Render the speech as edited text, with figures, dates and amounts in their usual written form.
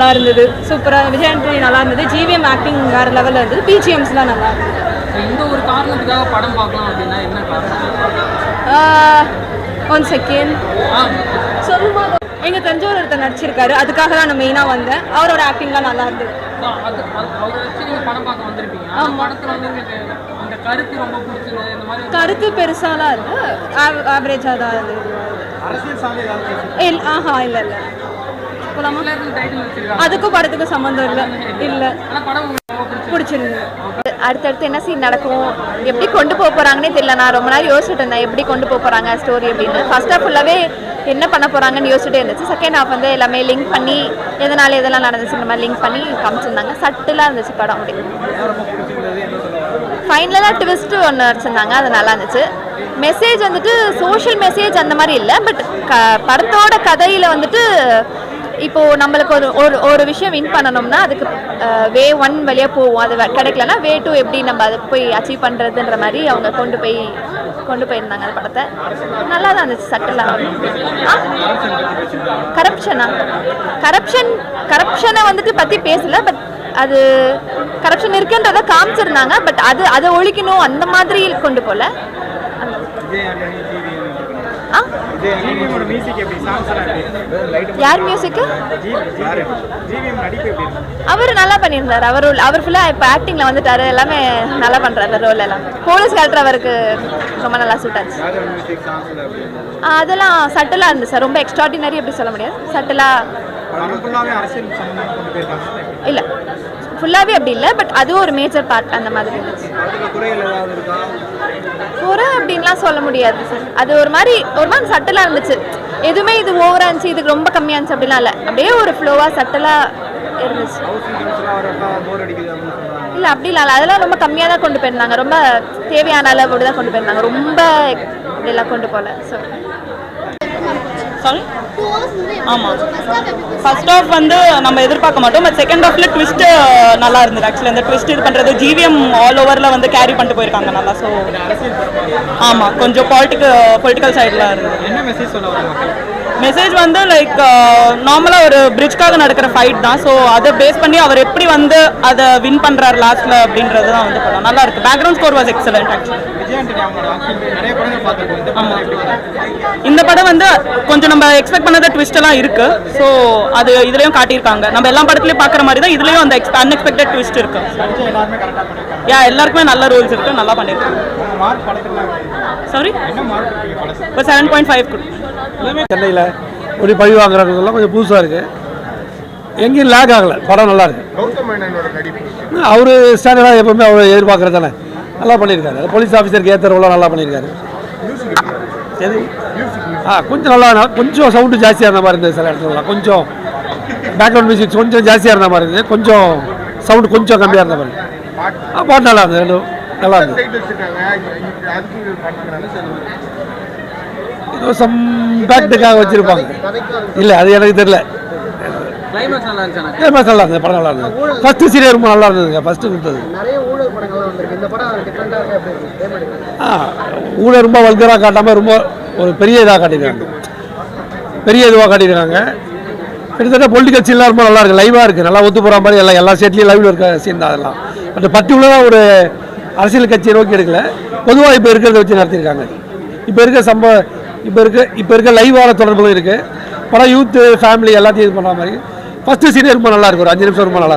நல்லா இருந்தது, சூப்பராக விஜய் ஆண்டனி நல்லா இருந்தது, ஜிவிஎம் ஆக்டிங் வேறு லெவலில் இருந்தது, பிஜிஎம்ஸ்லாம் நல்லா இருந்தது. இந்த ஒரு காரணத்துக்காக படம் பார்க்கலாம் அப்படின்னா என்ன காரணம்? 1 செகண்ட் சொல்லுமா. எங்கள் தெரிஞ்சவர் ஒருத்தர் நடிச்சிருக்காரு, அதுக்காக தான் நான் மெயினாக வந்தேன். அவரோட ஆக்டிங்லாம் நல்லா இருந்தது. அவரை வச்சு நீங்கள் படம் பார்க்க வந்திருப்பீங்க. படத்தில் வந்து இந்த கருத்து ரொம்ப பிடிச்சது, இந்த மாதிரி கருத்து பெருசாலாம் இல்லை, ஆவரேஜாக தான் இருந்தது. இல்லை அதுக்கும் படத்துக்கும் சம்மந்தம் இல்லை. பிடிச்சிருந்தது. அடுத்தடுத்து என்ன சீன் நடக்கும், எப்படி கொண்டு போக போகிறாங்கன்னே தெரியல. நான் ரொம்ப நேரம் யோசிச்சுட்டு இருந்தேன் எப்படி கொண்டு போக போகிறாங்க ஸ்டோரி அப்படின்னு. ஃபர்ஸ்ட் ஹாஃப் ஃபுல்லாகவே என்ன பண்ண போகிறாங்கன்னு யோசிச்சுட்டே இருந்துச்சு. செகண்ட் ஹாஃப் வந்து எல்லாமே லிங்க் பண்ணி எதனால எதெல்லாம் நடந்துச்சு இந்த மாதிரி லிங்க் பண்ணி காமிச்சிருந்தாங்க. சட்டிலாக இருந்துச்சு படம். அப்படி ஃபைனலாக ட்விஸ்ட்டு ஒன்று வச்சுருந்தாங்க, அது நல்லா இருந்துச்சு. மெசேஜ் வந்துட்டு சோஷியல் மெசேஜ் அந்த மாதிரி இல்லை, பட் படத்தோட கதையில் வந்துட்டு இப்போது நம்மளுக்கு ஒரு விஷயம் வின் பண்ணணும்னா அதுக்கு வே 1 வழியாக போவோம், அது கிடைக்கலன்னா வே 2 எப்படி நம்ம அதை போய் அச்சீவ் பண்ணுறதுன்ற மாதிரி அவங்க கொண்டு போயிருந்தாங்க அந்த படத்தை. நல்லா தான் இருந்துச்சு. சட்டலாக கரப்ஷனை வந்துட்டு பற்றி பேசலை, பட் அது கரப்ஷன் இருக்குன்றதை காமிச்சிருந்தாங்க. பட் அதை ஒழிக்கணும் அந்த மாதிரி கொண்டு போகல. யார் மியூசிக்? அவர் நல்லா பண்ணியிருந்தார். அவர் ஃபுல்லாக இப்போ ஆக்டிங்கில் வந்துட்டாரு, எல்லாமே நல்லா பண்ணுறாரு. ரோல் எல்லாம் போலீஸ் கேரக்டர் அவருக்கு ரொம்ப நல்லா சூட் ஆச்சு. அதெல்லாம் சட்டலாக இருந்துச்சு சார். ரொம்ப எக்ஸ்ட்ராடினரி அப்படி சொல்ல முடியாது. சட்டலாக இல்லை, ஃபுல்லாகவே அப்படி இல்லை, பட் அதுவும் ஒரு மேஜர் பார்ட் அந்த மாதிரி இருந்துச்சு. குறை அப்படின்லாம் சொல்ல முடியாது சார். அது ஒரு மாதிரி சட்டலாக இருந்துச்சு. எதுவுமே இது ஓவராக இருந்துச்சு, இதுக்கு ரொம்ப கம்மியாக இருந்துச்சு அப்படிலாம் இல்லை. அப்படியே ஒரு ஃப்ளோவாக சட்டலாக இருந்துச்சு. இல்லை அப்படி இல்லை, அதெல்லாம் ரொம்ப கம்மியாக தான் கொண்டு போயிருந்தாங்க. ரொம்ப தேவையான அளவு தான் கொண்டு போயிருந்தாங்க. ரொம்ப இதெல்லாம் கொண்டு போகல. ஸோ சாரி ஆமாம், ஃபர்ஸ்ட் ஹாஃப் வந்து நம்ம எதிர்பார்க்க மாட்டோம், பட் செகண்ட் ஹாஃப்ல ட்விஸ்ட்டு நல்லா இருந்தது. ஆக்சுவலி அந்த ட்விஸ்ட் இது பண்ணுறது ஜிவிஎம் ஆல் ஓவரில் வந்து கேரி பண்ணிட்டு போயிருக்காங்க நல்லா. ஸோ ஆமாம், கொஞ்சம் பொலிட்டிக்கல் சைடில் இருந்தது. என்ன மெசேஜ் சொல்ல வராங்க? மெசேஜ் வந்து லைக் நார்மலாக ஒரு பிரிட்ஜ்காக நடக்கிற ஃபைட் தான். ஸோ அதை பேஸ் பண்ணி அவர் எப்படி வந்து அதை வின் பண்ணுறாரு லாஸ்ட்டில் அப்படின்றது தான் வந்து படம் நல்லா இருக்குது. Background score was excellent actually. இந்த படம் வந்து கொஞ்சம் நம்ம எக்ஸ்பெக்ட் பண்ணாத ட்விஸ்ட் எல்லாம் இருக்கு. ஸோ அது இதுலயும் காட்டியிருக்காங்க. நம்ம எல்லா படத்துலயும் பார்க்குற மாதிரி தான் இதுலயும் அந்த அன்எக்ஸ்பெக்டட் ட்விஸ்ட் இருக்கு. எல்லாருக்குமே நல்ல ரோல்ஸ் இருக்கு, நல்லா பண்ணியிருக்காங்க. சாரி இப்போ 7.5 சென்னையில் ஒரு பழி வாங்குறதுலாம் கொஞ்சம் புதுசாக இருக்குது. எங்கேயும் லேக் ஆகலை, படம் நல்லா இருக்கு. அவர் ஸ்டாண்டர்டாக எப்பவுமே அவர் எதிர்பார்க்குறது தானே, நல்லா பண்ணியிருக்காரு. போலீஸ் ஆஃபீஸருக்கு ஏற்ற ரோலாக நல்லா பண்ணியிருக்காரு. சரி கொஞ்சம் நல்லா, கொஞ்சம் சவுண்டு ஜாஸ்தியாக இருந்த மாதிரி இருந்தது சில இடத்துலலாம். கொஞ்சம் பேக்ரவுண்ட் மியூசிக் கொஞ்சம் ஜாஸ்தியாக இருந்த மாதிரி இருந்தது, கொஞ்சம் சவுண்டு கொஞ்சம் கம்மியாக இருந்த மாதிரி. பாட்டு நல்லா இருந்தது, ரெண்டும் நல்லா இருந்தது. ஏதோ சம் பேக்டுக்காக வச்சுருப்பாங்க. இல்லை அது எனக்கு தெரியல. கிளைமேக்ஸ் நல்லா இருந்தது, படம் நல்லா இருந்தது. ஃபர்ஸ்ட் சீரியல் ரொம்ப நல்லா இருந்ததுங்க. ஃபர்ஸ்ட் கொடுத்தது ஊழல் ரொம்ப வல்கராக காட்டாமல் ரொம்ப ஒரு பெரிய இதாக காட்டியிருக்காங்க. கிட்டத்தட்ட பொலிட்டிக்கல் சீன்லாம் ரொம்ப நல்லா இருக்குது, லைவாக இருக்குது, நல்லா ஒத்து போகிற மாதிரி. எல்லா ஸ்டேட்லேயும் லைவில் இருக்க சீன் தான் அதெல்லாம். பட் பர்டிகுலராக ஒரு அரசியல் கட்சியை நோக்கி எடுக்கல, பொதுவாக இப்போ இருக்கிறத வச்சு நடத்தியிருக்காங்க. இப்போ இருக்க லைவான தொடர்புகளும் இருக்குது. படம் யூத்து ஃபேமிலி எல்லாத்தையும் இது பண்ணுற மாதிரி. ஃபஸ்ட்டு சீனே ரொம்ப நல்லா இருக்கும், ஒரு 5 நிமிஷம் ரொம்ப நல்லா இருக்கும்.